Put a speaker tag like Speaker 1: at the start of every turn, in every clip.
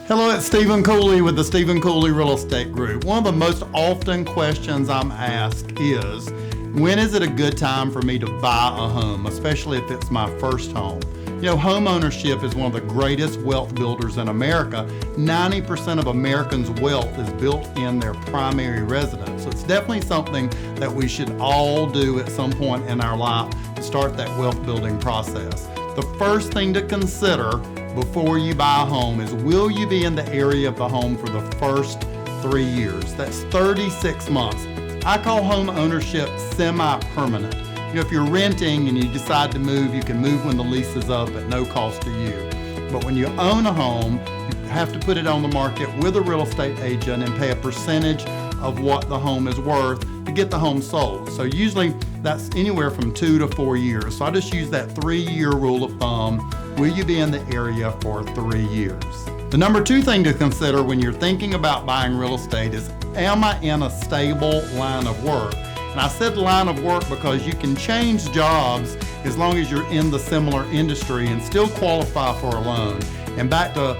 Speaker 1: Hello, it's Stephen Cooley with the Stephen Cooley Real Estate Group. One of the most often questions I'm asked is, when is it a good time for me to buy a home, especially if it's my first home? You know, home ownership is one of the greatest wealth builders in America. 90% of Americans' wealth is built in their primary residence. So it's definitely something that we should all do at some point in our life to start that wealth building process. The first thing to consider before you buy a home is, will you be in the area of the home for the first 3 years? That's 36 months. I call home ownership semi-permanent. You know, if you're renting and you decide to move, you can move when the lease is up at no cost to you. But when you own a home, you have to put it on the market with a real estate agent and pay a percentage of what the home is worth to get the home sold. So usually that's anywhere from 2 to 4 years. So I just use that 3-year rule of thumb. Will you be in the area for 3 years? The number 2 thing to consider when you're thinking about buying real estate is, am I in a stable line of work? And I said line of work because you can change jobs as long as you're in the similar industry and still qualify for a loan. And back to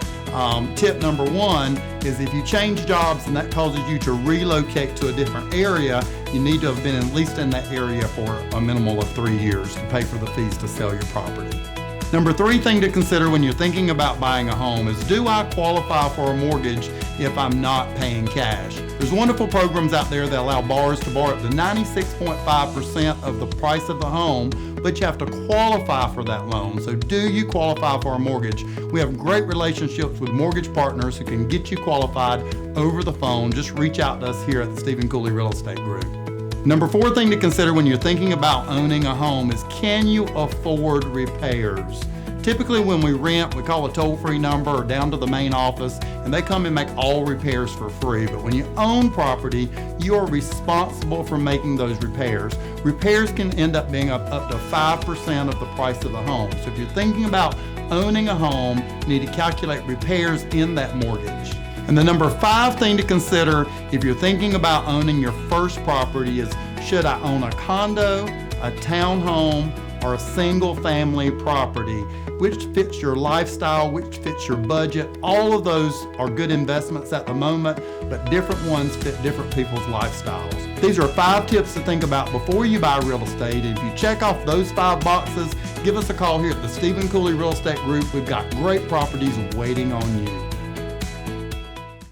Speaker 1: tip number 1 is, if you change jobs and that causes you to relocate to a different area, you need to have been at least in that area for a minimum of 3 years to pay for the fees to sell your property. Number 3 thing to consider when you're thinking about buying a home is, do I qualify for a mortgage if I'm not paying cash? There's wonderful programs out there that allow borrowers to borrow up to 96.5% of the price of the home, but you have to qualify for that loan. So do you qualify for a mortgage? We have great relationships with mortgage partners who can get you qualified over the phone. Just reach out to us here at the Stephen Cooley Real Estate Group. Number 4 thing to consider when you're thinking about owning a home is, can you afford repairs? Typically when we rent, we call a toll-free number or down to the main office, and they come and make all repairs for free. But when you own property, you are responsible for making those repairs. Repairs can end up being up to 5% of the price of the home. So if you're thinking about owning a home, you need to calculate repairs in that mortgage. And the number 5 thing to consider if you're thinking about owning your first property is, should I own a condo, a townhome, or a single family property? Which fits your lifestyle, which fits your budget? All of those are good investments at the moment, but different ones fit different people's lifestyles. These are 5 tips to think about before you buy real estate. And if you check off those 5 boxes, give us a call here at the Stephen Cooley Real Estate Group. We've got great properties waiting on you.